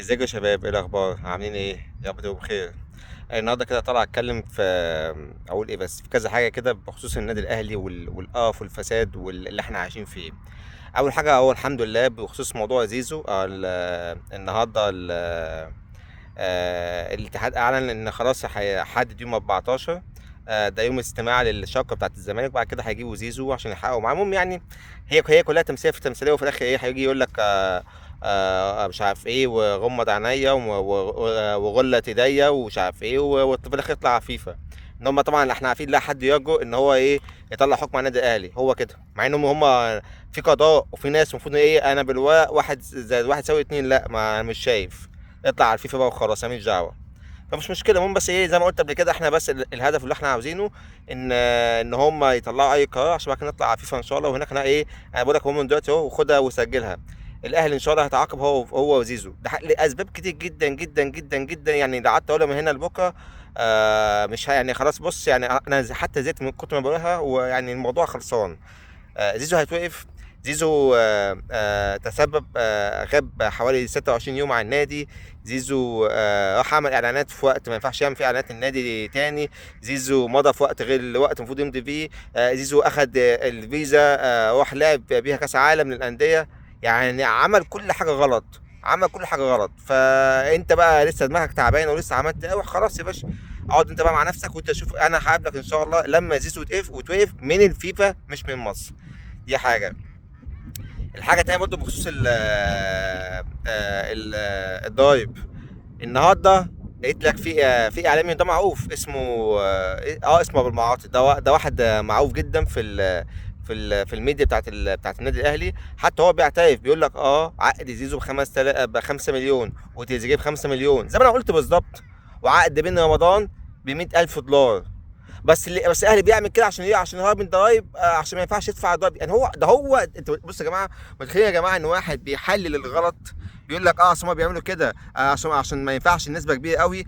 ازيكم يا شباب؟ ايه الاخبار؟ عاملين ايه؟ يا رب تبقوا بخير. النهارده كده طالع اتكلم في اقول ايه، بس في كذا حاجه كده بخصوص النادي الاهلي والقرف والفساد واللي احنا عايشين فيه. اول حاجه، هو الحمد لله بخصوص موضوع زيزو. النهارده الاتحاد اعلن ان خلاص هيحدد يوم 14. ده يوم استماع للشقه بتاعت الزمالك، وبعد كده هيجيبوا زيزو عشان يحققوا معاه. المهم يعني هي كلها تمثيليه في تمثيليه، وفي الاخر ايه هيجي يقول لك مش عارف ايه، وغمض عينيا وغلت ايديا ومش عارف ايه، وفي الاخر يطلع عفيفه. ان هم طبعا احنا عارفين لا حد يرجو ان هو ايه يطلع حكم على النادي الاهلي هو كده، مع انهم هم في قضاء وفي ناس المفروض ايه، انا بالورق واحد زائد واحد يساوي اتنين، لا ما انا مش شايف. اطلع على الفيفا بقى وخلاص، انا ماليش دعوه. فمش مشكله. المهم بس ايه، زي ما قلت قبل كده، احنا بس الهدف اللي احنا عاوزينه ان هم يطلعوا اي قرار عشان بعد كده نطلع على فيفا ان شاء الله. وهناك احنا ايه، انا بقول لك هم من دلوقتي اهو، وخدها وسجلها. الاهلي ان شاء الله هيتعاقب هو وزيزو، ده لاسباب كتير جدا جدا جدا جدا. يعني لو قعدت اقولها من هنا لبكره مش يعني خلاص. بص يعني انا حتى زهقت من كتر ما بقولها، ويعني الموضوع خلصان. زيزو هيتوقف. زيزو تسبب، غاب حوالي 26 يوم عن النادي. زيزو راح عمل اعلانات في وقت ما ينفعش يعمل فيه اعلانات النادي تاني. زيزو مضى في وقت غير الوقت المفروض يمضي فيه. زيزو اخد الفيزا، راح لعب بيها كاس عالم للانديه. يعني عمل كل حاجه غلط. عمل كل حاجه غلط. فانت بقى لسه دماغك تعبان ولسه عملت ايه؟ خلاص يا باشا، اقعد انت بقى مع نفسك وانت شوف. انا هقابلك ان شاء الله لما زيزو وتوقف من الفيفا مش من مصر. دي حاجة. الحاجة التانية برضه بخصوص الضرايب. النهارده لقيت لك في اعلامي ده معروف اسمه اسمه ابو المعاطي. ده واحد معروف جدا في الميديا بتاعت النادي الاهلي. حتى هو بيعترف، بيقول لك عقد زيزو ب 5 مليون، وتريزيجيه ب 5 مليون زي ما انا قلت بالظبط. وعقد بين رمضان ب 100,000 دولار. بس الاهلي بيعمل كده عشان ايه؟ عشان هو من الضرايب، عشان ما ينفعش يدفع الضرايب. يعني هو انت بصوا يا جماعه، متخيل يا جماعه ان واحد بيحلل الغلط، بيقول لك اصل هم بيعملوا كده عشان ما ينفعش النسبه كبيره قوي.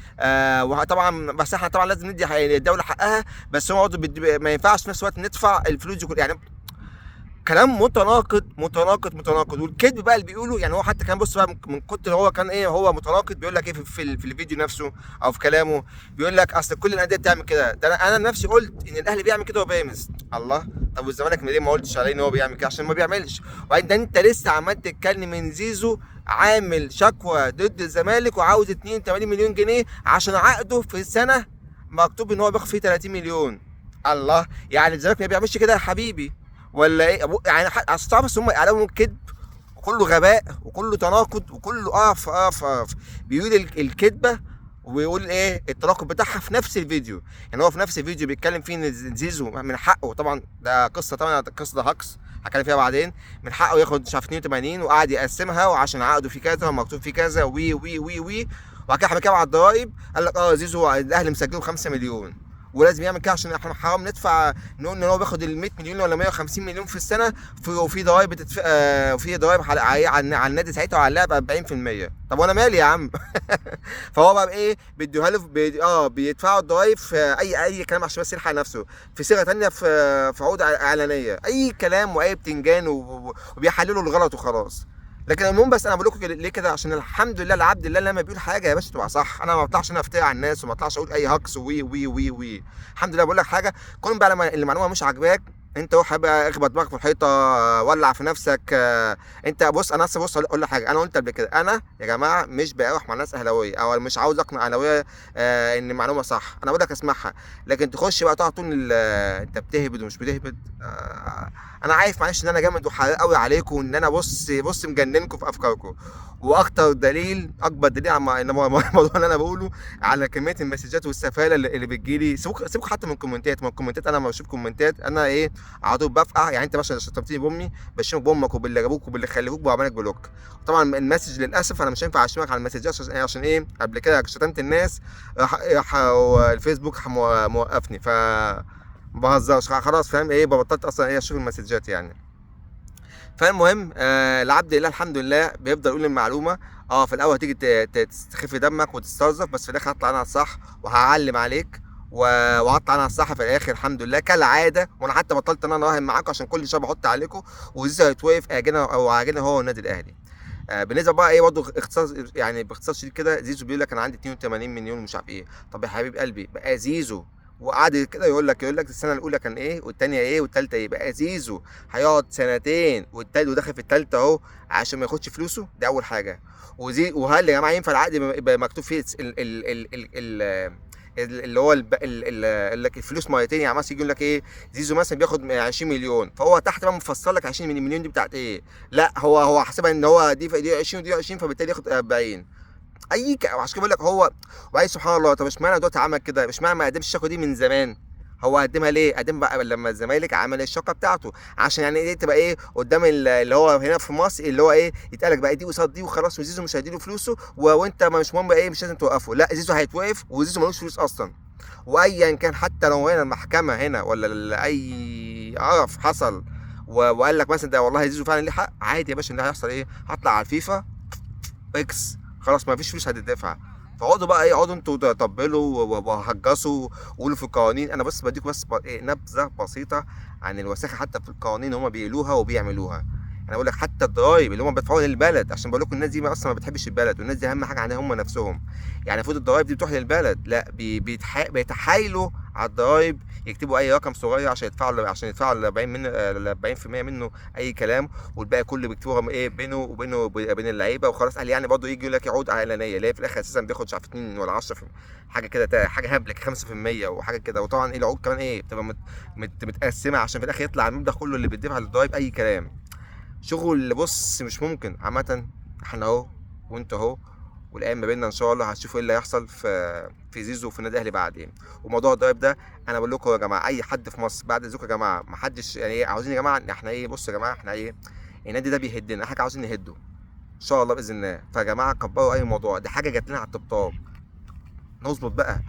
وطبعا بس احنا طبعا لازم ندي الدوله حقها، بس هو برضه ما ينفعش في نفس الوقت ندفع الفلوس دي كلها. يعني كلام متناقض متناقض متناقض. والكذب بقى اللي بيقوله، يعني هو حتى كان بص بقى من كتر هو كان ايه، هو متناقض. بيقول لك ايه في الفيديو نفسه او في كلامه، بيقول لك اصل كل الانديه بتعمل كده. ده انا نفسي قلت ان الاهلي بيعمل كده وبيراميدز. الله. طب والزمالك ليه ما قلتش عليه ان هو بيعمل كده؟ عشان ما بيعملش. وبعدين ده انت لسه عمال تتكلم من زيزو عامل شكوى ضد الزمالك وعاوز 82 مليون جنيه عشان عقده في السنه مكتوب ان هو بياخد فيه 30 مليون. الله. يعني الزمالك ما بيعملش كده يا حبيبي ولا ايه؟ يعني اصل صعب، بس هم اعلامهم كذب وكله غباء وكله تناقض وكله قرف. بيقول الكذبه وبيقول ايه التناقض بتاعها في نفس الفيديو. يعني هو في نفس الفيديو بيتكلم فيه ان زيزو من حقه، طبعا ده قصه، طبعا قصه ده هكس هتكلم فيها بعدين، من حقه ياخد مش عارف 82، وقعد يقسمها وعشان عقده في كذا ومكتوب في كذا وي وي وي وي. وبعد كده حكى على الضرايب، قال لك زيزو الاهلي مسجله 5 مليون ولازم يعمل كده عشان احنا حرام ندفع. نقول ان هو بياخد ال 100 مليون ولا 150 مليون في السنه، وفي ضرايب وفي ضرايب على النادي ساعتها وعلى اللاعب 40%. طب وانا مالي يا عم؟ فهو بقى ايه، بيدوها له بيدفعوا الضرايب في اي كلام عشان بس يلحق نفسه، في صيغه تانيه، في عقود اعلانيه، اي كلام واي بتنجان وبيحللوا الغلط وخلاص. لكن المهم بس انا بقول لكم ليه كده، عشان الحمد لله العبد لله لما بيقول حاجه يا باشا تبقى صح. انا ما بطلعش انا افتري على الناس، وما بطلعش اقول اي هكس وي وي وي وي. الحمد لله. بقول لك حاجه، كون بقى لما المعلومه مش عاجباك، انت روح بقى اخبط دماغك في الحيطه، ولع في نفسك. انت بص، انا بص اقول لك حاجه، انا قلت قبل كده، انا يا جماعه مش بقاوح مع ناس اهلاويه او مش عاوز اقنع اهلاويه ان المعلومه صح. انا بقول لك اسمعها. لكن تخش بقى تقعد تقول انت بتهبد ومش بتهبد. انا عارف معلش ان انا جامد وحقيقي قوي عليكم، وان انا بص مجننكم في افكاركم. واكتر دليل، اكبر دليل على الموضوع اللي انا بقوله، على كميه المسجات والسفاله اللي بتجيلي. سيبكوا حتى من الكومنتات. ما الكومنتات انا لما بشوف كومنتات انا ايه، على طول بفقع. يعني انت مثلا شتمتني بامي، بشتمك بامك وباللي جابوك وباللي خلفوك بعملك بلوك. طبعا المسج للاسف انا مش هينفع اشتمك على المسجات عشان ايه، قبل كده شتمت الناس راح الفيسبوك موقفني. ما بهزرش خلاص، فاهم ايه، بطلت اصلا ايه اشوف المسجات يعني. فالمهم العبد لله الحمد لله بيفضل يقول المعلومه. في الاول هتيجي تستخف دمك وتسترزق، بس في الاخر هطلع انا على الصح وهعلم عليك وهطلع انا على الصح في الاخر الحمد لله كالعاده. وانا حتى بطلت ان انا اراهن معاكم عشان كل شويه بحط عليكم، وزيزو هيتوقف اجينا او عاجلنا هو والنادي الاهلي. بالنسبه بقى ايه برضه اختصار، يعني باختصار شديد كده، زيزو بيقول لك انا عندي 82 مليون ومش عارف ايه. طب يا حبيب قلبي بقى زيزو، وقعد كده يقول لك السنه الاولى كان ايه والثانيه ايه والثالثه ايه. بقى زيزو هيقعد سنتين والتالت وداخل في الثالثه اهو عشان ما ياخدش فلوسه؟ دي اول حاجه. وهل يا جماعه ينفع العقد يبقى مكتوب فيه اللي هو الفلوس مرتين؟ يعني مثلا يجي لك ايه، زيزو مثلا بياخد 20 مليون، فهو تحت بقى مفصل لك 20 مليون دي بتاعت ايه؟ لا، هو حاسبها ان هو دي 20 ودي 20، فبالتالي ياخد 40. عشان كده بقول لك هو. وبعدين سبحان الله، طب اشمعنى دلوقتي عمل كده؟ اشمعنى ما قدمش الشكوى دي من زمان؟ هو قدمها ليه؟ قدم بقى لما الزمالك عمل الشقه بتاعته، عشان يعني ايه تبقى ايه قدام اللي هو هنا في مصر، اللي هو ايه يتقال لك بقى دي قصاد دي وخلاص، وزيزو مش هيديله فلوسه وانت مش مهم ايه، مش لازم توقفه. لا، زيزو هيتوقف، وزيزو ملوش فلوس اصلا. وايا كان، حتى لو هنا المحكمه هنا ولا اي عرف حصل وقال لك مثلا ده والله زيزو فعلا ليه حق، عادي يا باشا. اللي هيحصل ايه؟ هطلع على الفيفا اكس، خلاص ما فيش فلوس هتدفع. فاقعدوا بقى ايه، اقعدوا انتوا تطبلوا وهجصوا وقولوا في القوانين. انا بس بديكم بس إيه نبذه بسيطه عن الوساخه حتى في القوانين اللي هم بيقولوها وبيعملوها. انا بقول لك حتى الضرايب اللي هم بيدفعوها للبلد، عشان بقول لكم الناس دي اصلا ما بتحبش البلد، والناس دي اهم حاجه عندها هم نفسهم. يعني المفروض الضرايب دي بتروح للبلد، لا بيتحايلوا على الضرايب، يكتبوا اي رقم صغير عشان يدفعوا ال 40 من ال 40% منه اي كلام، والباقي كله بيكتبوهم ايه بينه وبين اللعيبه وخلاص. قال يعني برضه يجي يقول لك يعود اعلانيه، اللي هي في الاخر اساسا بياخد مش عارف 2 ولا 10 حاجه كده، حاجه هبلك 5% وحاجه كده. وطبعا ايه العقود كمان ايه بتبقى متقسمه عشان في الاخر يطلع المبلغ كله اللي بيدفع للضرايب اي كلام. شغل بص مش ممكن عامه. احنا اهو وانت اهو، والايام ما بيننا ان شاء الله هتشوفوا ايه اللي هيحصل في زيزو وفي النادي الاهلي بعدين. وموضوع الضرايب ده انا بقول لكم يا جماعه، اي حد في مصر بعد اذنكم يا جماعه، ما حدش يعني ايه عاوزين يا جماعه ان احنا ايه، بصوا يا جماعه احنا ايه، النادي ده بيهدنا، حاجه عاوزين نهده ان شاء الله باذن الله. فيا جماعه كبروا اي موضوع، دي حاجه جات لنا على الطبطاب، نظبط بقى.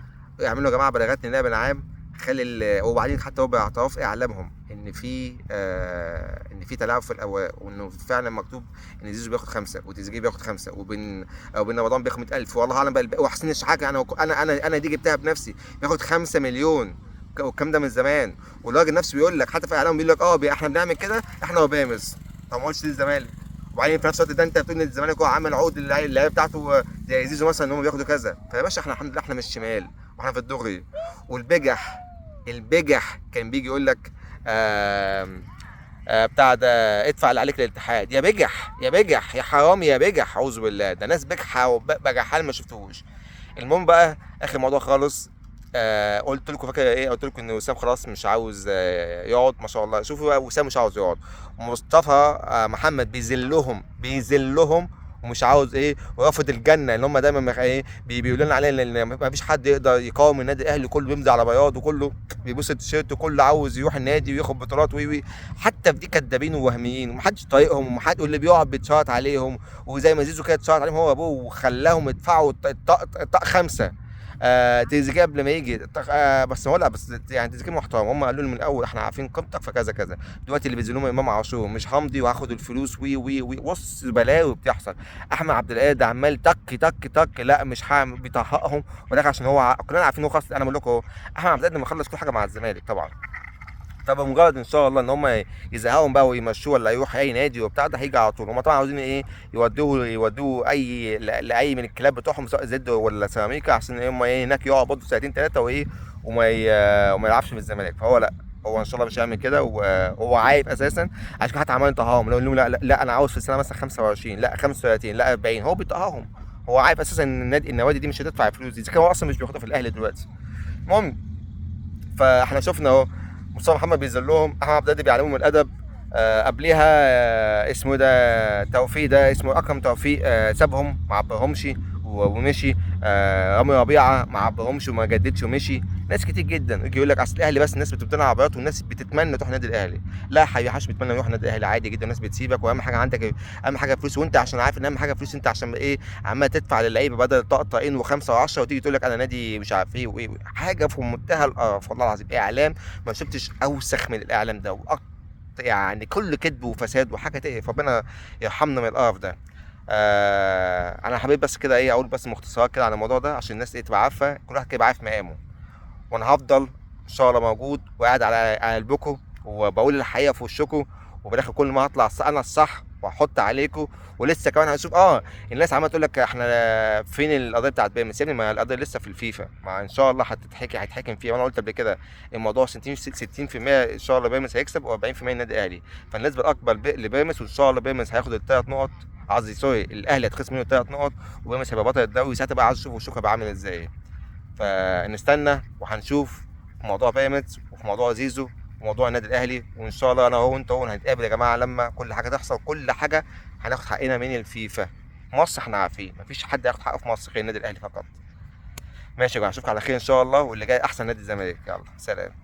اعملوا يا جماعه بلاغات للنائب العام، خلي وبعدين حتى هو باعتراف اعلامهم ان في تلاعب في الاوراق، وانه فعلا مكتوب ان زيزو بياخد 5 وتريزيجيه بياخد 5 وبن رمضان بياخد 100,000 والله اعلم بقى. وحسين الشحات، انا دي جبتها بنفسي، بياخد 5 مليون، والكلام ده من زمان. والراجل نفسه بيقول لك حتى في اعلامهم بيقول لك احنا بنعمل كده احنا وبيراميدز. طب ما قلتش للزمالك. وبعدين في نفس الوقت ده انت بتقول ان الزمالك هو عامل عقود اللعيبه بتاعته زي زيزو مثلا ان هم بياخدوا كذا. فيا باشا احنا الحمد لله احنا مش شمال واحنا في الدغري. البجح كان بيجي يقول لك بتاع ده ادفع اللي عليك للاتحاد. يا بجح يا بجح يا حرامي يا بجح، اعوذ بالله، ده ناس بجحه وبجحال ما شفتوش. المهم بقى اخر موضوع خالص، قلت لكم فاكر ايه، قلت لكم ان وسام خلاص مش عاوز يقعد. ما شاء الله شوفوا بقى، وسام مش عاوز يقعد، مصطفى محمد بيذلهم ومش عاوز ايه، ورافض الجنه اللي هم دايما ايه بيقولوا لنا عليه، ان ما فيش حد يقدر يقاوم النادي الاهلي، كله بيمضي على بياض وكله بيبوس التيشيرت وكله عاوز يروح النادي وياخد بطولات وي. حتى في دي كدابين ووهميين ومحدش طايقهم، واللي بيقعد بيتشاط عليهم، وزي ما زيزو كده اتشاط عليهم هو ابوه وخلاهم يدفعوا الطق 5. تريزيجيه قبل ما يجي بس هو لا، بس يعني تريزيجيه محترم، هم قالوا له من الاول احنا عارفين قيمتك فكذا كذا. دلوقتي اللي بينزلوهم امام عاشور مش همضي وهاخد الفلوس وي بص بلاوي بتحصل. احمد عبد القادر عمال تك لا مش هعمل، بيطهقهم ولكن عشان هو كلنا عارفين هو خلاص. انا بقول لكم اهو، احمد عبد القادر مخلص كل حاجه مع الزمالك طبعا. فبمجرد ان شاء الله ان هم يزهقهم بقى ويمشوه ولا يروح اي نادي وبتاع ده، هيجي على طول. هم طبعا عاوزين ايه، يودوه اي لاي من الكلاب بتوعهم سواء زد ولا سيراميكا، عشان هم ايه هناك يقعد برضه سنتين ثلاثه وايه وما يلعبش في الزمالك. فهو لا، هو ان شاء الله مش هيعمل كده، وهو عايب اساسا. عشان كده حتى عمال يطهقهم، لو لهم لا انا عاوز في السنه مثلا 25 لا 35 لا 40، هو بيطهقهم. هو عارف اساسا ان النوادي دي مش هتدفع الفلوس دي، هو اصلا مش بياخدها في الاهلي دلوقتي. المهم، فاحنا شفنا اهو مصطفى محمد بيذلهم، احمد عبد القادر بيعلمهم الادب. قبليها اسمه ده توفيق، ده اسمه اكرم توفيق، سابهم ما عبرهمش ومشي. رامي ربيعه ما عبرهمش وما جددش ومشي. ناس كتير جدا يجي يقول لك اصل الاهلي بس الناس بتبتنع عبارات والناس بتتمنى تروح النادي الاهلي. لا حبيبي، محدش بيتمنى يروح النادي الاهلي، عادي جدا الناس بتسيبك، واهم حاجه عندك اهم حاجه فلوس. وانت عشان عارف ان اهم حاجه فلوس، انت عشان ايه عمال تدفع للعيبه بدل طقطقين و5 و10 وتيجي تقول لك انا نادي مش عارف ايه وايه. حاجه في منتهى القرف والله العظيم. اعلام ما شفتش اوسخ من الاعلام ده، يعني كل كذب وفساد وحاجه تقرف، ربنا يرحمنا من القرف ده. انا حبيت بس كده ايه اقول بس مختصرات كده عن الموضوع ده، عشان الناس ايه تبقى عارفه، كل واحد كده يبقى عارف مقامه. وانا هفضل ان شاء الله موجود وقاعد على قلبكم، وبقول الحقيقه في وشكم، وبالاخر كل ما هطلع انا الصح وهحط عليكم. ولسه كمان هنشوف الناس عماله تقول لك احنا فين القضيه بتاعت بيراميدز. يا ابني ما القضيه لسه في الفيفا، ما ان شاء الله هيتحكم فيها. وانا قلت قبل كده الموضوع 60% ان شاء الله بيراميدز هيكسب، و40% النادي الاهلي. فالنسبه الاكبر لبيراميدز، وان شاء الله بيراميدز هياخد الثلاث نقط. قصدي سوري، الاهلي هيتخصم منه الثلاث نقط، وبيراميدز هيبقى بطل الدوري. ساعتها بقى عايز اشوف الشوك هيبقى عامل ازاي. فنستنى وهنشوف في موضوع بيراميدز، وفي موضوع زيزو، وموضوع النادي الاهلي. وان شاء الله انا وانت هنتقابل يا جماعه لما كل حاجه تحصل. كل حاجه هناخد حقنا من الفيفا. مصر احنا عارفين مفيش حد ياخد حقه في مصر غير النادي الاهلي فقط. ماشي يا جماعه، اشوفك على خير ان شاء الله، واللي جاي احسن نادي الزمالك. يلا سلام.